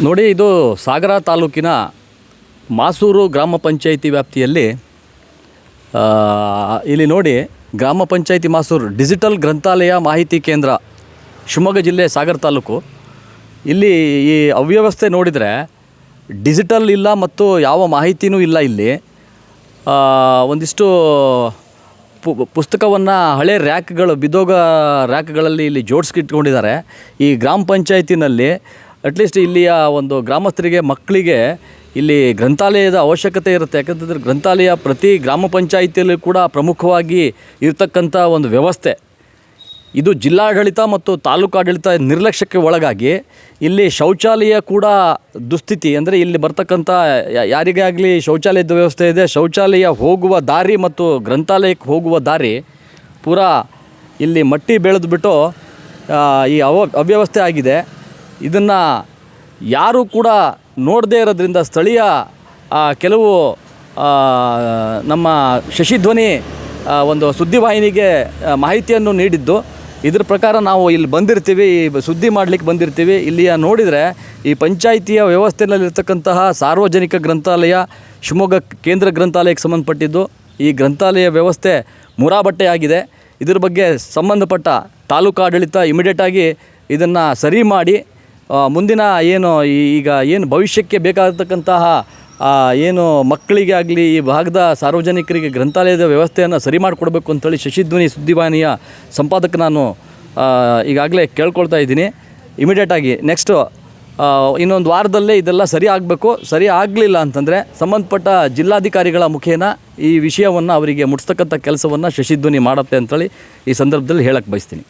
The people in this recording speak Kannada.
ನೋಡಿ, ಇದು ಸಾಗರ ತಾಲೂಕಿನ ಮಾಸೂರು ಗ್ರಾಮ ಪಂಚಾಯಿತಿ ವ್ಯಾಪ್ತಿಯಲ್ಲಿ ಇಲ್ಲಿ ನೋಡಿ, ಗ್ರಾಮ ಪಂಚಾಯಿತಿ ಮಾಸೂರು ಡಿಜಿಟಲ್ ಗ್ರಂಥಾಲಯ ಮಾಹಿತಿ ಕೇಂದ್ರ, ಶಿವಮೊಗ್ಗ ಜಿಲ್ಲೆ ಸಾಗರ ತಾಲೂಕು. ಇಲ್ಲಿ ಈ ಅವ್ಯವಸ್ಥೆ ನೋಡಿದರೆ ಡಿಜಿಟಲ್ ಇಲ್ಲ ಮತ್ತು ಯಾವ ಮಾಹಿತಿನೂ ಇಲ್ಲ. ಇಲ್ಲಿ ಒಂದಿಷ್ಟು ಪುಸ್ತಕವನ್ನು ಹಳೆ ರ್ಯಾಕ್ಗಳು, ಬಿದ್ದೋಗ ರ್ಯಾಕ್ಗಳಲ್ಲಿ ಇಲ್ಲಿ ಜೋಡಿಸ್ಕಿಟ್ಕೊಂಡಿದ್ದಾರೆ. ಈ ಗ್ರಾಮ ಪಂಚಾಯತಿನಲ್ಲಿ ಅಟ್ಲೀಸ್ಟ್ ಇಲ್ಲಿಯ ಒಂದು ಗ್ರಾಮಸ್ಥರಿಗೆ, ಮಕ್ಕಳಿಗೆ ಇಲ್ಲಿ ಗ್ರಂಥಾಲಯದ ಅವಶ್ಯಕತೆ ಇರುತ್ತೆ. ಯಾಕಂತಂದರೆ ಗ್ರಂಥಾಲಯ ಪ್ರತಿ ಗ್ರಾಮ ಪಂಚಾಯಿತಿಯಲ್ಲೂ ಕೂಡ ಪ್ರಮುಖವಾಗಿ ಇರತಕ್ಕಂಥ ಒಂದು ವ್ಯವಸ್ಥೆ. ಇದು ಜಿಲ್ಲಾಡಳಿತ ಮತ್ತು ತಾಲೂಕಾಡಳಿತ ನಿರ್ಲಕ್ಷ್ಯಕ್ಕೆ ಒಳಗಾಗಿ ಇಲ್ಲಿ ಶೌಚಾಲಯ ಕೂಡ ದುಸ್ಥಿತಿ. ಅಂದರೆ ಇಲ್ಲಿ ಬರ್ತಕ್ಕಂಥ ಯಾರಿಗೇ ಆಗಲಿ ಶೌಚಾಲಯದ ವ್ಯವಸ್ಥೆ ಇದೆ, ಶೌಚಾಲಯ ಹೋಗುವ ದಾರಿ ಮತ್ತು ಗ್ರಂಥಾಲಯಕ್ಕೆ ಹೋಗುವ ದಾರಿ ಪೂರಾ ಇಲ್ಲಿ ಮಟ್ಟಿ ಬೆಳೆದುಬಿಟ್ಟು ಈ ಅವ್ಯವಸ್ಥೆ ಆಗಿದೆ. ಇದನ್ನು ಯಾರೂ ಕೂಡ ನೋಡದೇ ಇರೋದ್ರಿಂದ ಸ್ಥಳೀಯ ಕೆಲವು ನಮ್ಮ ಶಶಿಧ್ವನಿ ಒಂದು ಸುದ್ದಿವಾಹಿನಿಗೆ ಮಾಹಿತಿಯನ್ನು ನೀಡಿದ್ದು. ಇದ್ರ ಪ್ರಕಾರ ನಾವು ಇಲ್ಲಿ ಬಂದಿರ್ತೀವಿ, ಸುದ್ದಿ ಮಾಡಲಿಕ್ಕೆ ಬಂದಿರ್ತೀವಿ. ಇಲ್ಲಿಯ ನೋಡಿದರೆ ಈ ಪಂಚಾಯಿತಿಯ ವ್ಯವಸ್ಥೆಯಲ್ಲಿರ್ತಕ್ಕಂತಹ ಸಾರ್ವಜನಿಕ ಗ್ರಂಥಾಲಯ, ಶಿವಮೊಗ್ಗ ಕೇಂದ್ರ ಗ್ರಂಥಾಲಯಕ್ಕೆ ಸಂಬಂಧಪಟ್ಟಿದ್ದು. ಈ ಗ್ರಂಥಾಲಯ ವ್ಯವಸ್ಥೆ ಮುರಾಬಟ್ಟೆಯಾಗಿದೆ. ಇದ್ರ ಬಗ್ಗೆ ಸಂಬಂಧಪಟ್ಟ ತಾಲೂಕಾಡಳಿತ ಇಮಿಡಿಯೇಟಾಗಿ ಇದನ್ನು ಸರಿ ಮಾಡಿ ಮುಂದಿನ ಏನು ಭವಿಷ್ಯಕ್ಕೆ ಬೇಕಾಗತಕ್ಕಂತಹ ಏನು ಮಕ್ಕಳಿಗೆ ಆಗಲಿ ಈ ಭಾಗದ ಸಾರ್ವಜನಿಕರಿಗೆ ಗ್ರಂಥಾಲಯದ ವ್ಯವಸ್ಥೆಯನ್ನು ಸರಿ ಮಾಡಿಕೊಡ್ಬೇಕು ಅಂತೇಳಿ ಶಶಿಧ್ವನಿ ಸುದ್ದಿವಾಹಿನಿಯ ಸಂಪಾದಕ ನಾನು ಈಗಾಗಲೇ ಕೇಳ್ಕೊಳ್ತಾ ಇದ್ದೀನಿ. ಇಮಿಡಿಯೇಟಾಗಿ ನೆಕ್ಸ್ಟು ಇನ್ನೊಂದು ವಾರದಲ್ಲೇ ಇದೆಲ್ಲ ಸರಿ ಆಗಬೇಕು. ಸರಿ ಆಗಲಿಲ್ಲ ಅಂತಂದರೆ ಸಂಬಂಧಪಟ್ಟ ಜಿಲ್ಲಾಧಿಕಾರಿಗಳ ಮುಖೇನ ಈ ವಿಷಯವನ್ನು ಅವರಿಗೆ ಮುಟ್ಟಿಸ್ತಕ್ಕಂಥ ಕೆಲಸವನ್ನು ಶಶಿಧ್ವನಿ ಮಾಡುತ್ತೆ ಅಂತೇಳಿ ಈ ಸಂದರ್ಭದಲ್ಲಿ ಹೇಳಕ್ಕೆ ಬಯಸ್ತೀನಿ.